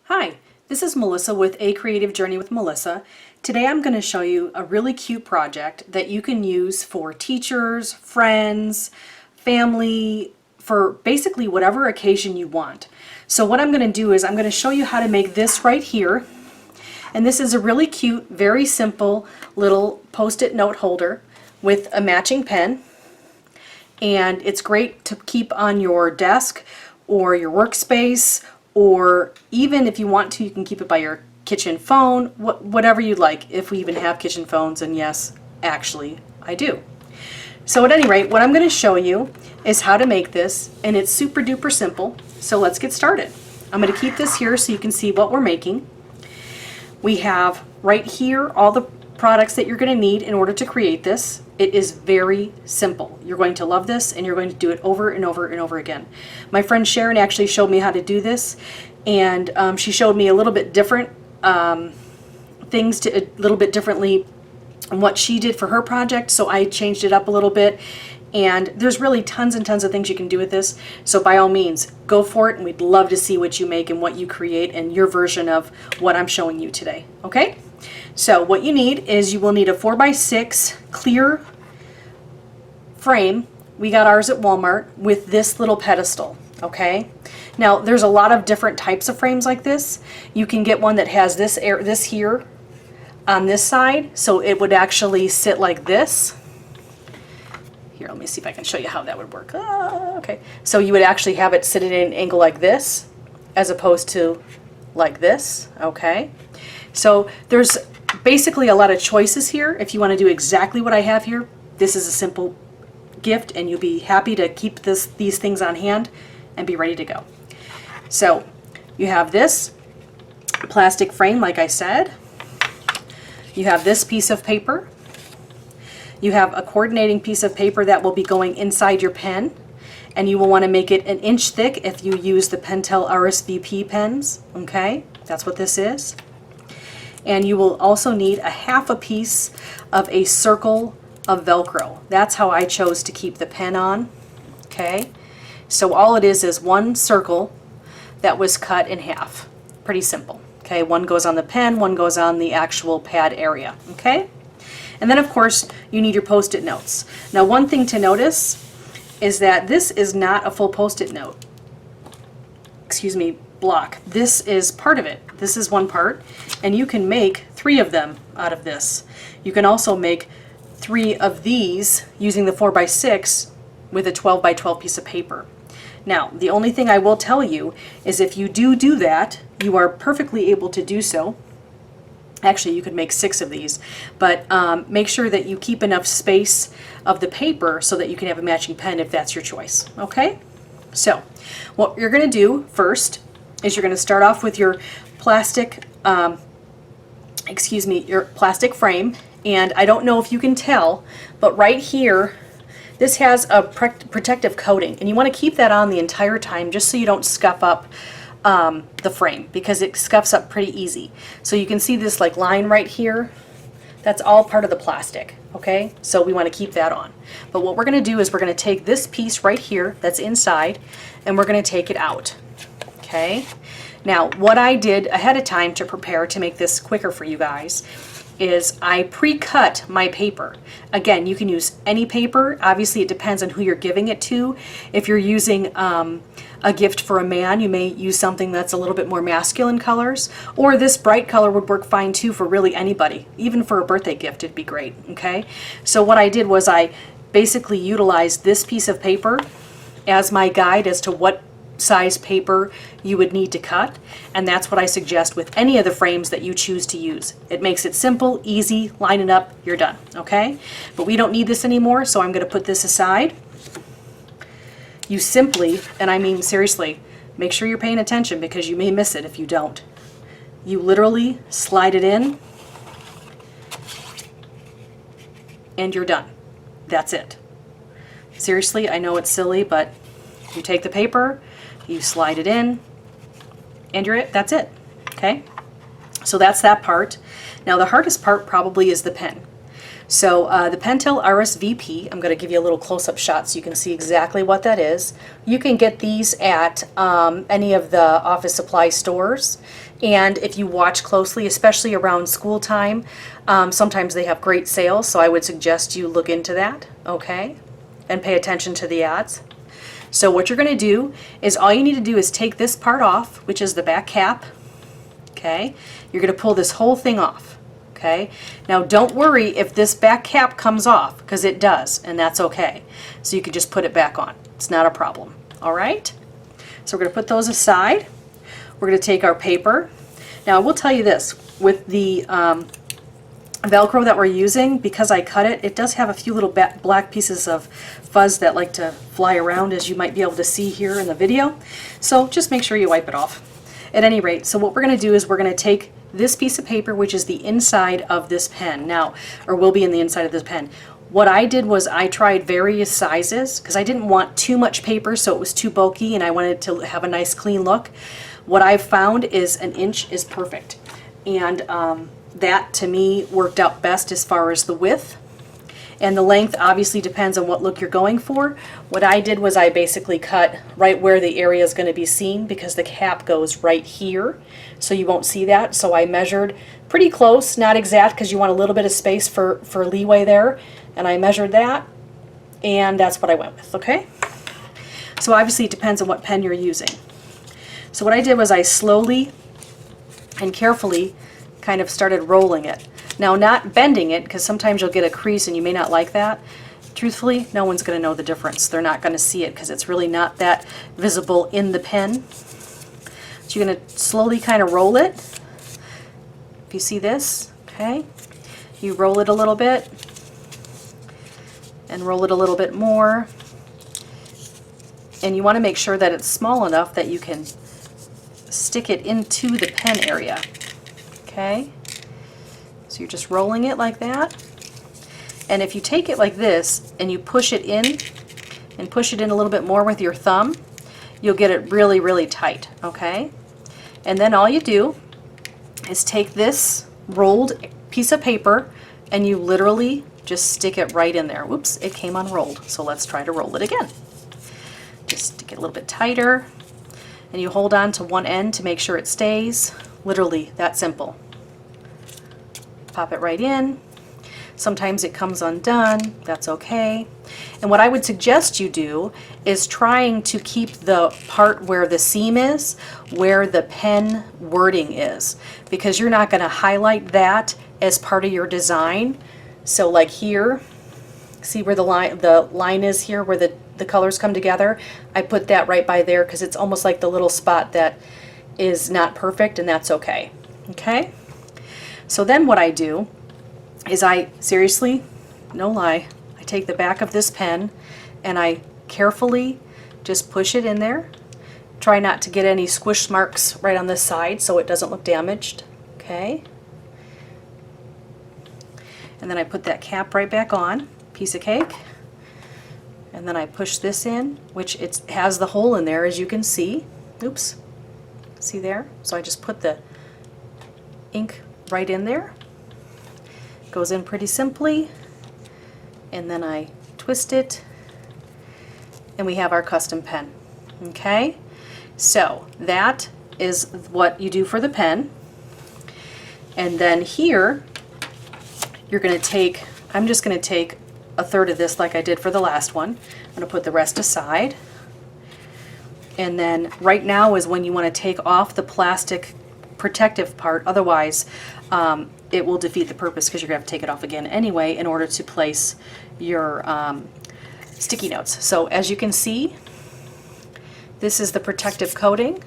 Hi, this is Melissa with A Creative Journey with Melissa. Today I'm going to show you a really cute project that you can use for teachers, friends, family, for basically whatever occasion you want. So what I'm going to do is I'm going to show you how to make this right here. And this is a really cute, very simple little post-it note holder with a matching pen. And it's great to keep on your desk or your workspace, or even if you want to, you can keep it by your kitchen phone, whatever you'd like, if we even have kitchen phones, and yes, actually, I do. So at any rate, what I'm going to show you is how to make this, and it's super duper simple, so let's get started. I'm going to keep this here so you can see what we're making. We have right here all the products that you're going to need in order to create this. It is very simple. You're going to love this, and you're going to do it over and over and over again. My friend Sharon actually showed me how to do this, and she showed me a little bit different things to a little bit differently on what she did for her project, so I changed it up a little bit. And there's really tons and tons of things you can do with this, so by all means go for it, and we'd love to see what you make and what you create and your version of what I'm showing you today. Okay, so what you need is you will need a 4x6 clear frame. We got ours at Walmart with this little pedestal. Okay, now there's a lot of different types of frames like this. You can get one that has this here on this side, so it would actually sit like this. Here, let me see if I can show you how that would work. Okay, so you would actually have it sit at an angle like this as opposed to like this. Okay, so there's basically a lot of choices here. If you want to do exactly what I have here, this is a simple gift, and you'll be happy to keep these things on hand and be ready to go. So you have this plastic frame, like I said. You have this piece of paper. You have a coordinating piece of paper that will be going inside your pen, and you will want to make it an inch thick if you use the Pentel RSVP pens. Okay, that's what this is. And you will also need a half a piece of a circle of Velcro. That's how I chose to keep the pen on. Okay, so all it is one circle that was cut in half. Pretty simple. Okay, one goes on the pen, one goes on the actual pad area. Okay. And then, of course, you need your post-it notes. Now, one thing to notice is that this is not a full post-it note. Block. This is part of it. This is one part, and you can make 3 of them out of this. You can also make 3 of these using the 4x6 with a 12x12 piece of paper. Now, the only thing I will tell you is if you do that, you are perfectly able to do so. Actually, you could make 6 of these, but make sure that you keep enough space of the paper so that you can have a matching pen if that's your choice. Okay? So, what you're going to do first is you're going to start off with your plastic, your plastic frame. And I don't know if you can tell, but right here, this has a protective coating, and you want to keep that on the entire time just so you don't scuff up the frame, because it scuffs up pretty easy. So you can see this like line right here. That's all part of the plastic. Okay, so we want to keep that on. But what we're going to do is we're going to take this piece right here that's inside, and we're going to take it out. Okay, now what I did ahead of time to prepare to make this quicker for you guys is I pre-cut my paper. Again, you can use any paper. Obviously, it depends on who you're giving it to. If you're using a gift for a man, you may use something that's a little bit more masculine colors, or this bright color would work fine too for really anybody. Even for a birthday gift, it'd be great. Okay, so what I did was I basically utilized this piece of paper as my guide as to what size paper you would need to cut, and that's what I suggest with any of the frames that you choose to use. It makes it simple, easy, line it up, you're done. Okay, but we don't need this anymore, so I'm going to put this aside. You simply, and I mean seriously, make sure you're paying attention because you may miss it if you don't. You literally slide it in and you're done. That's it. Seriously, I know it's silly, but you take the paper, you slide it in, and that's it. Okay? So that's that part. Now the hardest part probably is the pen. So the Pentel RSVP, I'm going to give you a little close-up shot so you can see exactly what that is. You can get these at any of the office supply stores. And if you watch closely, especially around school time, sometimes they have great sales, so I would suggest you look into that, okay? And pay attention to the ads. So what you're going to do is all you need to do is take this part off, which is the back cap, okay? You're going to pull this whole thing off, okay? Now don't worry if this back cap comes off, because it does, and that's okay. So you can just put it back on. It's not a problem, all right? So we're going to put those aside. We're going to take our paper. Now I will tell you this, with the Velcro that we're using, because I cut it, it does have a few little black pieces of fuzz that like to fly around, as you might be able to see here in the video. So just make sure you wipe it off. At any rate, so what we're going to do is we're going to take this piece of paper, which is the inside of this pen now, or will be in the inside of this pen. What I did was I tried various sizes because I didn't want too much paper so it was too bulky and I wanted to have a nice clean look. What I've found is 1 inch is perfect, and that to me worked out best as far as the width. And the length obviously depends on what look you're going for. What I did was I basically cut right where the area is going to be seen, because the cap goes right here, so you won't see that. So I measured pretty close, not exact because you want a little bit of space for leeway there. And I measured that, and that's what I went with, okay? So obviously it depends on what pen you're using. So what I did was I slowly and carefully kind of started rolling it. Now, not bending it, because sometimes you'll get a crease and you may not like that. Truthfully, no one's going to know the difference. They're not going to see it because it's really not that visible in the pen. So you're going to slowly kind of roll it. If you see this, okay, you roll it a little bit and roll it a little bit more. And you want to make sure that it's small enough that you can stick it into the pen area, okay? So you're just rolling it like that. And if you take it like this and you push it in and push it in a little bit more with your thumb, you'll get it really, really tight, okay? And then all you do is take this rolled piece of paper and you literally just stick it right in there. Whoops, it came unrolled. So let's try to roll it again. Just stick it a little bit tighter, and you hold on to one end to make sure it stays. Literally that simple. Pop it right in. Sometimes it comes undone, that's okay. And what I would suggest you do is trying to keep the part where the seam is, where the pen wording is, because you're not going to highlight that as part of your design. So like here, see where the line is here, where the colors come together? I put that right by there because it's almost like the little spot that is not perfect, and that's okay. Okay? So then what I do is I seriously, no lie, I take the back of this pen and I carefully just push it in there. Try not to get any squish marks right on this side so it doesn't look damaged. Okay? And then I put that cap right back on, piece of cake. And then I push this in, which it has the hole in there, as you can see. Oops, see there? So I just put the ink right in there. Goes in pretty simply, and then I twist it, and we have our custom pen. Okay, so that is what you do for the pen. And then here you're going to take, I'm just going to take a third of this like I did for the last one. I'm going to put the rest aside, and then right now is when you want to take off the plastic protective part, otherwise it will defeat the purpose, because you're going to have to take it off again anyway in order to place your sticky notes. So as you can see, this is the protective coating.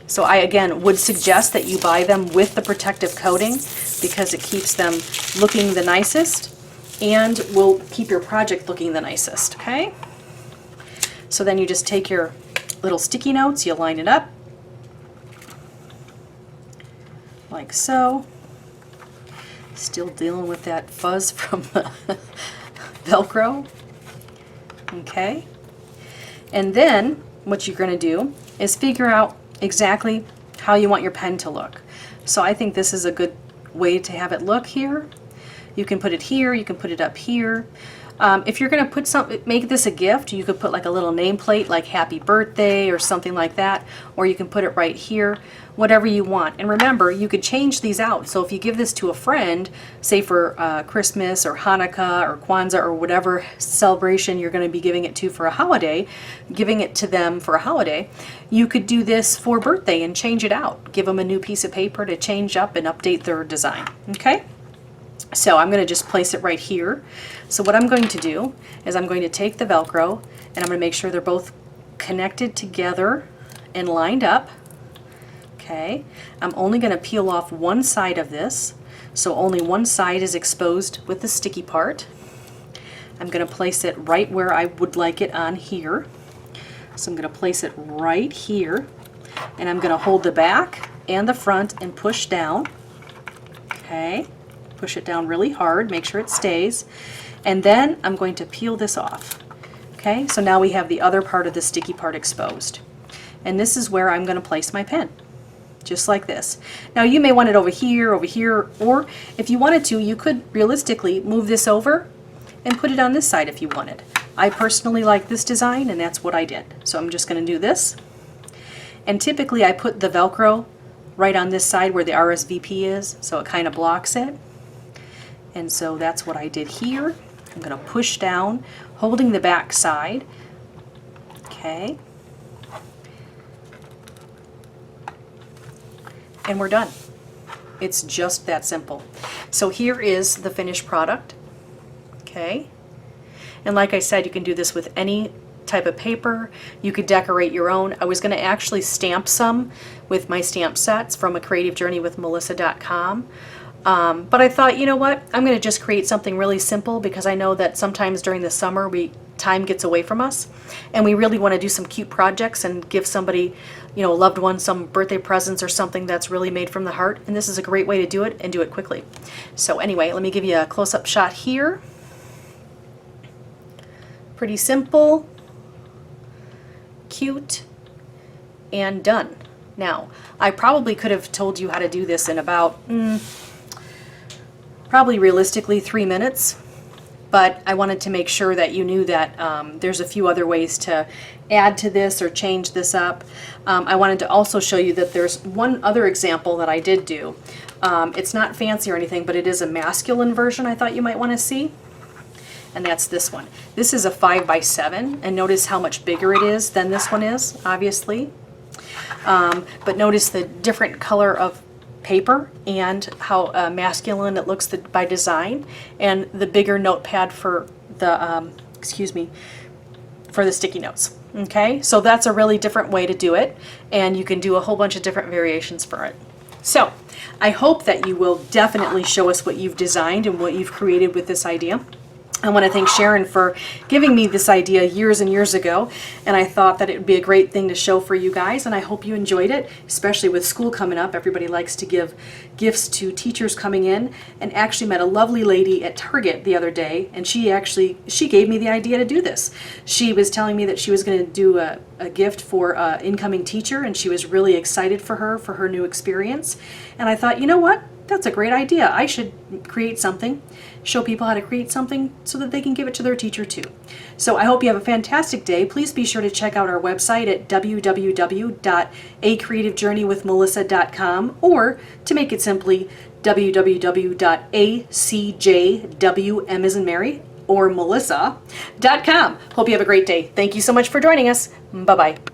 So I again would suggest that you buy them with the protective coating, because it keeps them looking the nicest and will keep your project looking the nicest, okay? So then you just take your little sticky notes, you line it up like so. Still dealing with that fuzz from the Velcro. Okay. And then what you're going to do is figure out exactly how you want your pen to look. So I think this is a good way to have it look here. You can put it here, you can put it up here. If you're going to make this a gift, you could put like a little nameplate like happy birthday or something like that, or you can put it right here, whatever you want. And remember, you could change these out. So if you give this to a friend, say for Christmas or Hanukkah or Kwanzaa or whatever celebration you're going to be giving it to for a holiday, giving it to them for a holiday, you could do this for birthday and change it out. Give them a new piece of paper to change up and update their design. Okay? So I'm going to just place it right here. So what I'm going to do is I'm going to take the Velcro and I'm going to make sure they're both connected together and lined up. Okay, I'm only going to peel off one side of this, so only one side is exposed with the sticky part. I'm going to place it right where I would like it on here. So I'm going to place it right here, and I'm going to hold the back and the front and push down. Okay. Push it down really hard, make sure it stays, and then I'm going to peel this off. Okay, so now we have the other part of the sticky part exposed. And this is where I'm going to place my pen, just like this. Now you may want it over here, or if you wanted to, you could realistically move this over and put it on this side if you wanted. I personally like this design, and that's what I did. So I'm just going to do this. And typically I put the Velcro right on this side where the RSVP is, so it kind of blocks it. And so that's what I did here. I'm going to push down, holding the back side. Okay. And we're done. It's just that simple. So here is the finished product. Okay. And like I said, you can do this with any type of paper. You could decorate your own. I was going to actually stamp some with my stamp sets from a creativejourneywithmelissa.com. But I thought, you know what, I'm going to just create something really simple, because I know that sometimes during the summer time gets away from us, and we really want to do some cute projects and give somebody, you know, a loved one, some birthday presents or something that's really made from the heart, and this is a great way to do it and do it quickly. So anyway, let me give you a close-up shot here. Pretty simple, cute, and done. Now, I probably could have told you how to do this in about probably realistically 3 minutes, but I wanted to make sure that you knew that there's a few other ways to add to this or change this up. I wanted to also show you that there's one other example that I did do. It's not fancy or anything, but it is a masculine version I thought you might want to see, and that's this one. This is a 5x7, and notice how much bigger it is than this one is, obviously. But notice the different color of paper and how masculine it looks by design, and the bigger notepad for the for the sticky notes. Okay, so that's a really different way to do it, and you can do a whole bunch of different variations for it. So I hope that you will definitely show us what you've designed and what you've created with this idea. I want to thank Sharon for giving me this idea years and years ago, and I thought that it would be a great thing to show for you guys, and I hope you enjoyed it, especially with school coming up. Everybody likes to give gifts to teachers coming in, and actually met a lovely lady at Target the other day, and she gave me the idea to do this. She was telling me that she was going to do a gift for an incoming teacher, and she was really excited for her new experience, and I thought, you know what? That's a great idea. I should create something, show people how to create something so that they can give it to their teacher too. So I hope you have a fantastic day. Please be sure to check out our website at www.acreativejourneywithmelissa.com, or to make it simply, www.acjwm as in Mary or Melissa.com. Hope you have a great day. Thank you so much for joining us. Bye-bye.